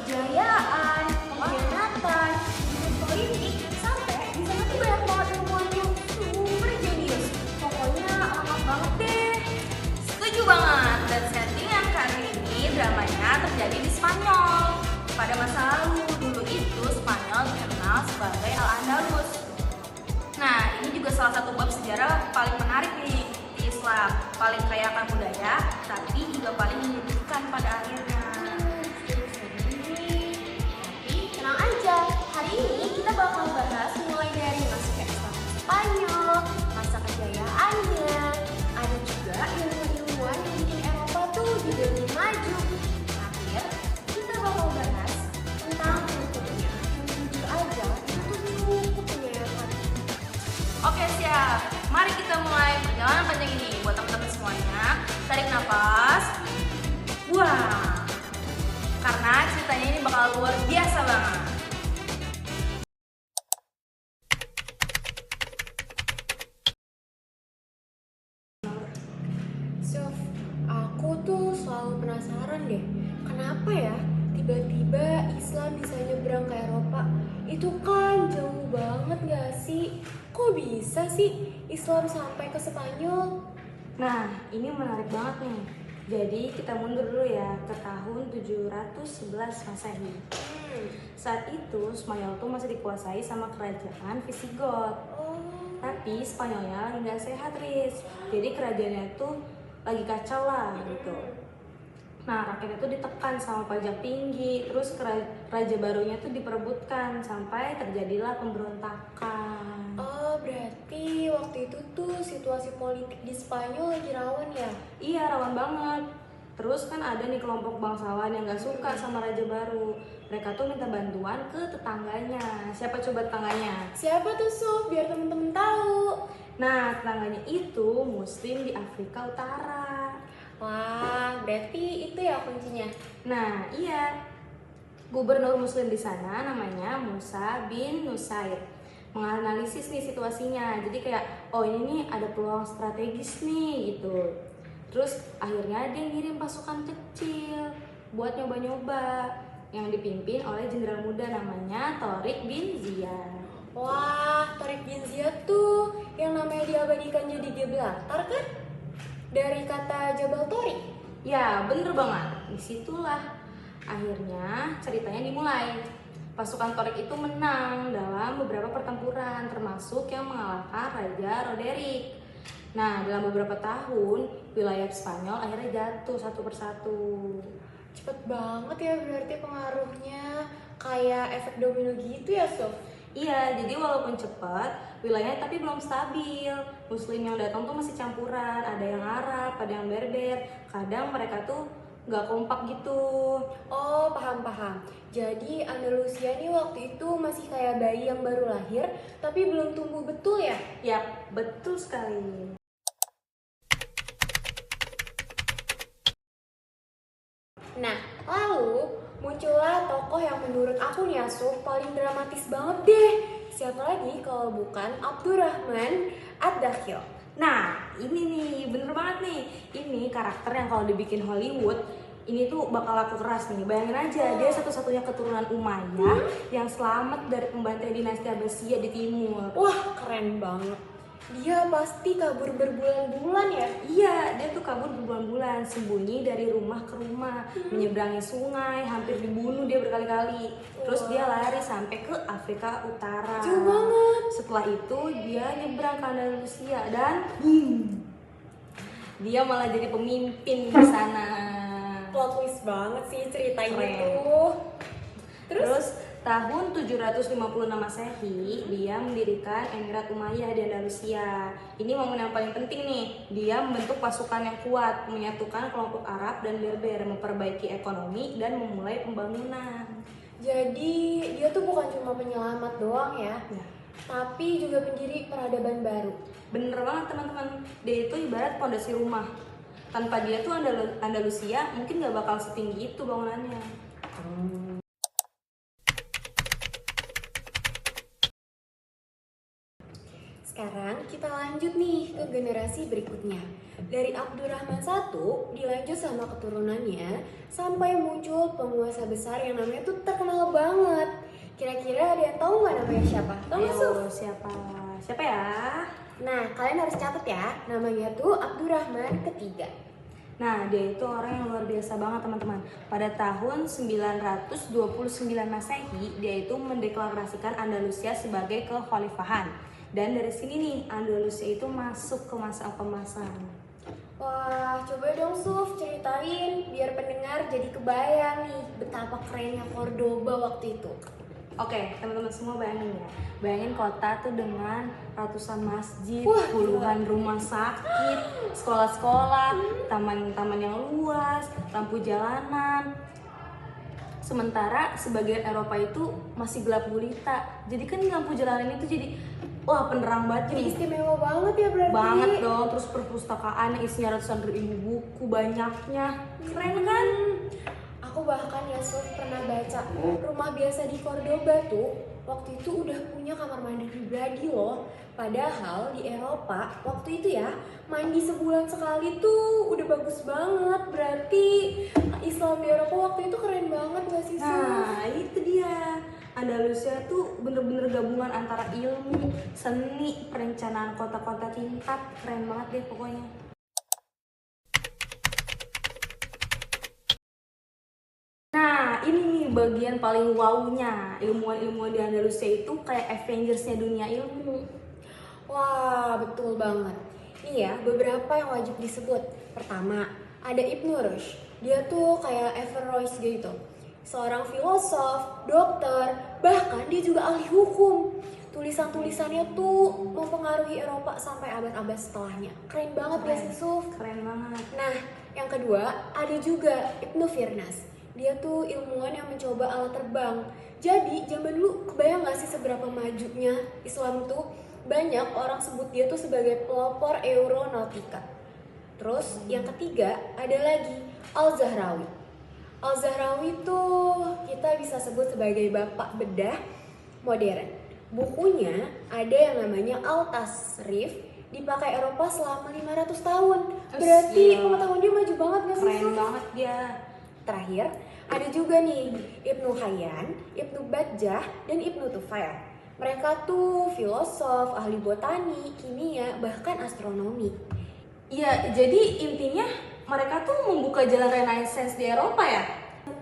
kejayaan, pengkhianatan, politik, sampai di sana tuh banyak banget ilmuwan yang super jenius. Pokoknya lengkap banget deh. Setuju banget, dan settingan kali ini dramanya terjadi di Spanyol. Pada masa lalu, dulu itu Spanyol dikenal sebagai Al-Andalus. Nah, ini juga salah satu bab sejarah paling menarik nih di Islam. Paling kaya akan budaya, tapi juga paling menyedihkan pada akhirnya. Tapi tenang aja, hari ini kita bakal bahas mulai dari masa Islam Spanyol, masa kejayaannya, ada juga ilmuwan yang bikin Eropa tuh jadi lebih maju. Terakhir, kita bakal bahas tentang kulturnya yang jujur aja itu tuh cukup menyenangkan. Oke, siap. Mari kita mulai perjalanan panjang ini. Buat teman-teman semuanya, tarik nafas. Buang. Karena ceritanya ini bakal luar biasa banget. Sof, aku tuh selalu penasaran deh, kenapa ya tiba-tiba Islam bisa nyebrang ke Eropa? Itu kan jauh banget gak sih? Kok bisa sih Islam sampai ke Spanyol? Nah, ini menarik banget nih. Jadi kita mundur dulu ya ke tahun 711 Masehi. Saat itu Spanyol tuh masih dikuasai sama kerajaan Visigoth. Oh, Tapi Spanyolnya lagi nggak sehat, Riz. Jadi kerajaannya tuh lagi kacau lah gitu. Nah, rakyatnya tuh ditekan sama pajak tinggi, terus raja barunya tuh diperebutkan sampai terjadilah pemberontakan. oh berarti waktu itu tuh situasi politik di Spanyol lagi rawan ya? Iya, rawan banget. Terus kan ada nih kelompok bangsawan yang gak suka sama raja baru. Mereka tuh minta bantuan ke tetangganya. Siapa coba tetangganya? Siapa tuh Sof? Biar temen-temen tahu. Nah, tetangganya itu muslim di Afrika Utara. Wah, berarti itu ya kuncinya. Nah, iya. Gubernur muslim di sana namanya Musa bin Nusair. Menganalisis nih situasinya. Jadi kayak, oh ini nih ada peluang strategis nih gitu. Terus akhirnya dia ngirim pasukan kecil buat nyoba-nyoba yang dipimpin oleh jenderal muda namanya Torik bin Ziyad. Wah, Tariq bin Ziyad tuh yang namanya diabadikan jadi Gibraltar kan? Dari kata Jabal Torik. Ya, bener banget. Disitulah akhirnya ceritanya dimulai. Pasukan Torik itu menang dalam beberapa pertempuran, termasuk yang mengalahkan Raja Roderick. Nah, dalam beberapa tahun, wilayah Spanyol akhirnya jatuh satu persatu. Cepet banget ya berarti pengaruhnya. Kayak efek domino gitu ya, Sof? Iya, jadi walaupun cepat, wilayahnya tapi belum stabil. Muslim yang datang tuh masih campuran, ada yang Arab, ada yang Berber. Kadang mereka tuh nggak kompak gitu. Oh, paham-paham. Jadi Andalusia nih waktu itu masih kayak bayi yang baru lahir, tapi belum tumbuh betul ya? Yap, betul sekali. Nah, lalu muncullah tokoh yang menurut aku nih Sof paling dramatis banget deh. Siapa lagi kalau bukan Abdurrahman Ad-Dakhil. Nah, ini nih, bener banget nih. Ini karakter yang kalau dibikin Hollywood, ini tuh bakal laku keras nih. Bayangin aja, dia satu-satunya keturunan Umayyah yang selamat dari pembantaian dinasti Abbasiyah di timur. Wah, keren banget. Dia pasti kabur berbulan-bulan ya? Iya, dia tuh kabur berbulan-bulan, sembunyi dari rumah ke rumah, menyeberangi sungai, hampir dibunuh dia berkali-kali. Terus dia lari sampai ke Afrika Utara. Jauh banget. Setelah itu dia nyebrang ke Andalusia dan dia malah jadi pemimpin di sana. Plot twist banget sih ceritanya Keren. tuh. Terus tahun 756 Masehi, dia mendirikan Emirat Umayyah di Andalusia. Ini momen yang paling penting nih. Dia membentuk pasukan yang kuat, menyatukan kelompok Arab dan Berber, memperbaiki ekonomi dan memulai pembangunan. Jadi dia tuh bukan cuma penyelamat doang ya, Ya, tapi juga pendiri peradaban baru. bener banget teman-teman. Dia itu ibarat pondasi rumah. Tanpa dia tuh Andalusia mungkin gak bakal setinggi itu bangunannya. Sekarang kita lanjut nih ke generasi berikutnya. Dari Abdurrahman I dilanjut sama keturunannya sampai muncul penguasa besar yang namanya tuh terkenal banget. Kira-kira ada yang tahu nggak namanya siapa? Tahu nggak, Suf? Siapa? Siapa ya? Nah, kalian harus catat ya. Namanya tuh Abdurrahman III. Nah, dia itu orang yang luar biasa banget teman-teman. Pada tahun 929 Masehi, dia itu mendeklarasikan Andalusia sebagai kekhalifahan. Dan dari sini nih, Andalusia itu masuk ke masa keemasan. Wah, coba dong Suf ceritain biar pendengar jadi kebayang nih betapa kerennya Cordoba waktu itu. Oke, teman-teman semua bayangin ya. Bayangin kota tuh dengan ratusan masjid, Wah, puluhan rumah sakit, sekolah-sekolah, taman-taman yang luas, lampu jalanan. Sementara sebagian Eropa itu masih gelap gulita. Jadi kan lampu jalanan itu jadi wah penerang banget Jadi nih. istimewa banget ya berarti. Banget dong, terus perpustakaan yang isinya ratusan ribu buku banyaknya. Keren kan? Aku bahkan ya Suf pernah baca rumah biasa di Cordoba tuh waktu itu udah punya kamar mandi pribadi loh. Padahal di Eropa waktu itu ya mandi sebulan sekali tuh udah bagus banget. Berarti Islam di Eropa waktu itu keren banget gak sih Suf? Nah, itu dia. Andalusia tuh bener-bener gabungan antara ilmu, seni, perencanaan kota-kota tingkat. Keren banget deh pokoknya. Nah, ini nih bagian paling wow-nya. Ilmuwan-ilmuwan di Andalusia itu kayak Avengers-nya dunia ilmu. Wah, betul banget. Nih ya, beberapa yang wajib disebut. Pertama, ada Ibnu Rushd. Dia tuh kayak Averroes gitu. Seorang filosof, dokter, bahkan dia juga ahli hukum. Tulisan-tulisannya tuh mempengaruhi Eropa sampai abad-abad setelahnya. Keren banget gak sih, Suf? Keren banget. Nah, yang kedua, ada juga Ibnu Firnas. Dia tuh ilmuwan yang mencoba alat terbang. Jadi, zaman dulu kebayang gak sih seberapa majunya Islam tuh? Banyak orang sebut dia tuh sebagai pelopor Aeronautika. Terus yang ketiga ada lagi Al-Zahrawi. Al-Zahrawi tuh kita bisa sebut sebagai bapak bedah modern. Bukunya ada yang namanya Al-Tasrif, dipakai Eropa selama 500 tahun. Berarti pengetahuan dia maju banget gak sih? Keren banget dia. Terakhir, ada juga nih Ibnu Hayyan, Ibnu Bajjah, dan Ibnu Tufail. Mereka tuh filosof, ahli botani, kimia, bahkan astronomi. Iya, jadi intinya mereka tuh membuka jalan Renaissance di Eropa ya?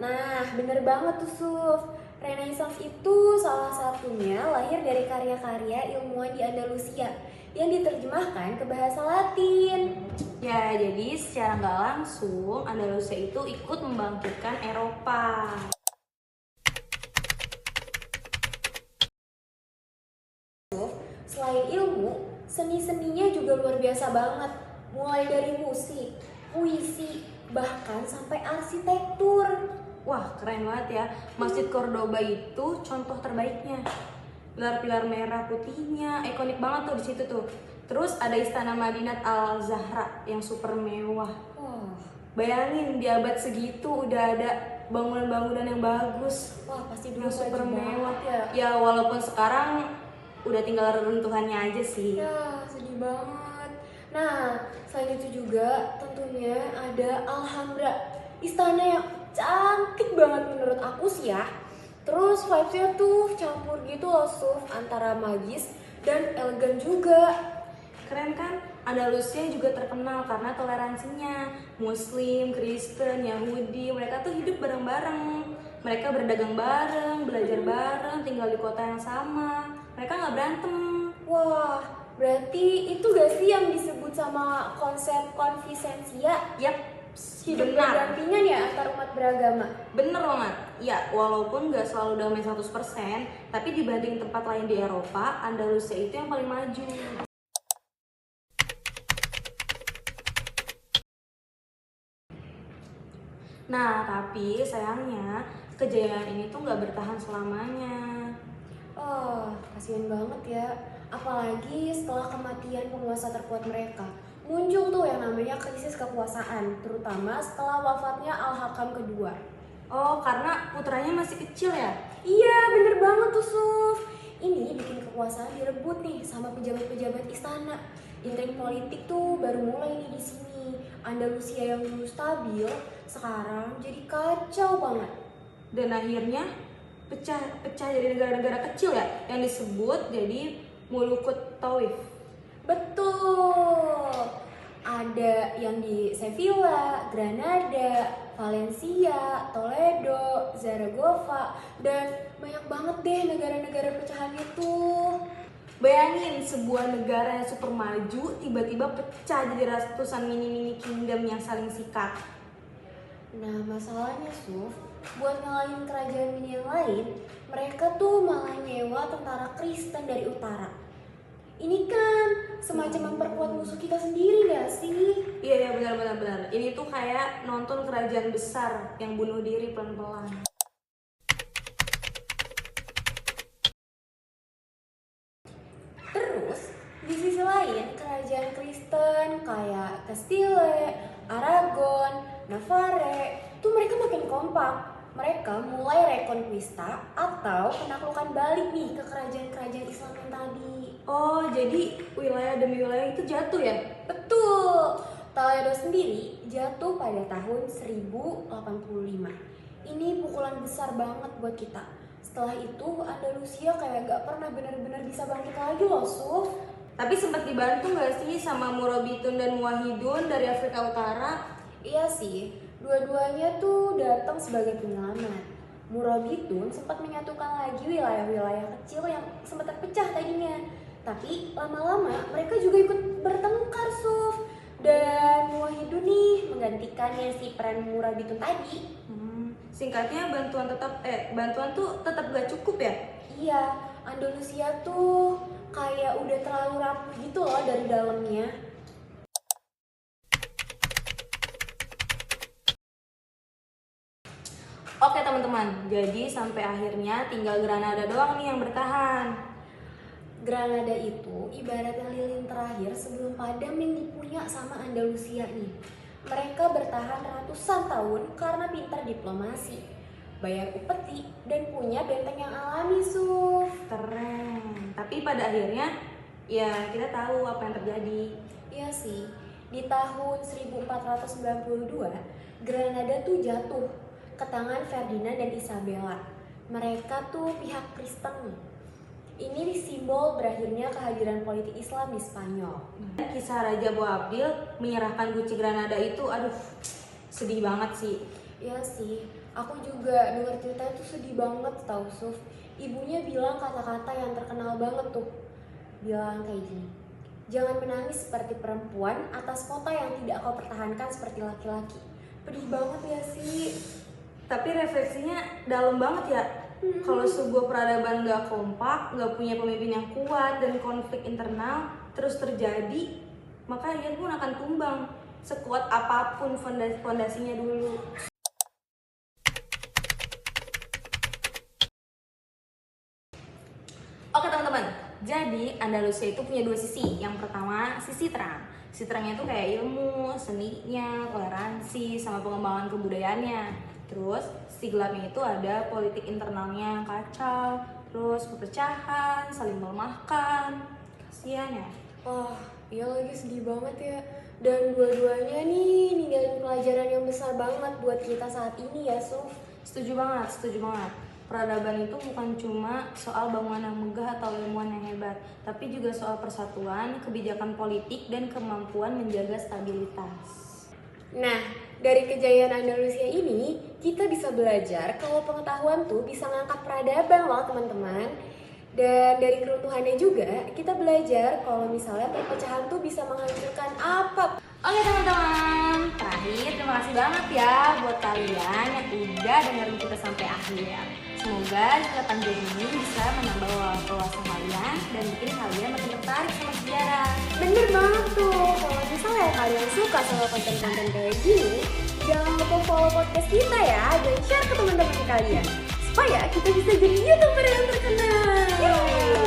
Nah, bener banget tuh Suf. Renaissance itu salah satunya lahir dari karya-karya ilmuwan di Andalusia yang diterjemahkan ke bahasa Latin. Ya, jadi secara nggak langsung Andalusia itu ikut membangkitkan Eropa. Selain ilmu, seni-seninya juga luar biasa banget. Mulai dari musik, puisi, bahkan sampai arsitektur. Wah, keren banget ya. Masjid Cordoba itu contoh terbaiknya. Pilar-pilar merah putihnya, ikonik banget tuh di situ tuh. Terus ada Istana Madinat Al-Zahra yang super mewah. Wah, Bayangin di abad segitu udah ada bangunan-bangunan yang bagus, wah pasti dulu yang super maju mewah. banget ya. Ya walaupun sekarang udah tinggal reruntuhannya aja sih. Ya, sedih banget. Nah, selain itu juga tentunya ada Alhambra. Istana yang cantik banget menurut aku sih ya. Terus vibes-nya tuh campur gitu loh Suf, antara magis dan elegan juga. Keren kan? Andalusia juga terkenal karena toleransinya. Muslim, Kristen, Yahudi, mereka tuh hidup bareng-bareng. Mereka berdagang bareng, belajar bareng, tinggal di kota yang sama. Mereka nggak berantem. Wah, berarti itu gak sih yang disebut sama konsep konfisensia? Yap, Hidup benar. berdampingan ya antar umat beragama. Bener banget. Ya, walaupun nggak selalu damai 100%, tapi dibanding tempat lain di Eropa, Andalusia itu yang paling maju. Nah, tapi sayangnya kejayaan ini tuh nggak bertahan selamanya. Oh, kasihan banget ya. Apalagi setelah kematian penguasa terkuat mereka. Muncul tuh yang namanya krisis kekuasaan, terutama setelah wafatnya Al-Hakam kedua. Oh, karena putranya masih kecil ya? Iya, bener banget tuh Suf. Ini bikin kekuasaan direbut nih sama pejabat-pejabat istana. Intrik politik tuh baru mulai nih di sini. Andalusia yang dulu stabil, sekarang jadi kacau banget. Dan akhirnya pecah jadi negara-negara kecil ya, yang disebut jadi Mulukut Taif. Betul. Ada yang di Sevilla, Granada, Valencia, Toledo, Zaragoza, dan banyak banget deh negara-negara pecahannya tuh. Bayangin sebuah negara yang super maju tiba-tiba pecah jadi ratusan mini-mini kingdom yang saling sikat. Nah masalahnya Suf, buat ngalahin kerajaan mini yang lain, mereka tuh malah nyewa tentara Kristen dari utara. Ini kan semacam memperkuat musuh kita sendiri gak sih? Iya benar. Ini tuh kayak nonton kerajaan besar yang bunuh diri pelan-pelan. Terus di sisi lain kerajaan Kristen kayak Castile, Aragon, Navarre tuh mereka makin kompak. Mereka mulai reconquista atau penaklukan balik nih ke kerajaan-kerajaan Islam yang tadi. Oh, jadi wilayah demi wilayah itu jatuh ya? Betul. Toledo sendiri jatuh pada tahun 1085. Ini pukulan besar banget buat kita. Setelah itu Andalusia kayak gak pernah benar-benar bisa bangkit lagi loh, Suf. Tapi sempat dibantu gak sih sama Murabitun dan Muwahhidun dari Afrika Utara? Iya sih, dua-duanya tuh datang sebagai penyelamat. Murabitun sempat menyatukan lagi wilayah-wilayah kecil yang sempat terpecah tadinya. Tapi lama-lama mereka juga ikut bertengkar, Suf. Dan Muwahhidun nih menggantikannya si peran Murabitun tadi. Singkatnya bantuan tuh tetap gak cukup ya? Iya, Andalusia tuh kayak udah terlalu rapuh gitu loh dari dalamnya. Oke teman-teman, jadi sampai akhirnya tinggal Granada doang nih yang bertahan. Granada itu ibaratnya lilin terakhir sebelum padam yang dipunya sama Andalusia nih. Mereka bertahan ratusan tahun karena pintar diplomasi, bayar upeti, dan punya benteng yang alami, Suf. Keren. Tapi pada akhirnya ya kita tahu apa yang terjadi. Iya sih, di tahun 1492 Granada tuh jatuh ke tangan Ferdinand dan Isabella. Mereka tuh pihak Kristen. Ini simbol berakhirnya kehadiran politik Islam di Spanyol. Kisah Raja Boabdil menyerahkan Guci Granada itu, aduh, sedih banget sih. Iya sih, aku juga dengar cerita itu sedih banget tau, Suf. Ibunya bilang kata-kata yang terkenal banget tuh. Bilang kayak gini, jangan menangis seperti perempuan atas kota yang tidak kau pertahankan seperti laki-laki. Pedih banget ya sih. Tapi refleksinya dalam banget ya. Kalau sebuah peradaban gak kompak, gak punya pemimpin yang kuat, dan konflik internal terus terjadi, maka dia pun akan tumbang sekuat apapun fondasinya dulu. Oke teman-teman, jadi Andalusia itu punya dua sisi. Yang pertama, sisi terang. Sisi terangnya itu kayak ilmu, seninya, toleransi, sama pengembangan kebudayaannya. Terus sisi gelapnya itu ada politik internalnya yang kacau, terus perpecahan, saling melemahkan. Kasian ya. Wah, iya lagi sedih banget ya. Dan dua-duanya nih ninggalin pelajaran yang besar banget buat kita saat ini ya, Suf. Setuju banget. Peradaban itu bukan cuma soal bangunan yang megah atau ilmuwan yang hebat, tapi juga soal persatuan, kebijakan politik, dan kemampuan menjaga stabilitas. Nah, dari kejayaan Andalusia ini, kita bisa belajar kalau pengetahuan tuh bisa ngangkat peradaban loh teman-teman. Dan dari keruntuhannya juga, kita belajar kalau misalnya perpecahan tuh bisa menghancurkan apa. Oke teman-teman, terakhir terima kasih banget ya buat kalian yang udah dengerin kita sampai akhir. Semoga cerita ini bisa menambah wawasan kalian dan bikin kalian makin tertarik sama sejarah. Bener banget tuh, kalau misalnya kalian suka sama konten-konten kayak gini, jangan lupa follow podcast kita ya dan share ke teman-teman kalian supaya kita bisa jadi YouTuber yang terkenal.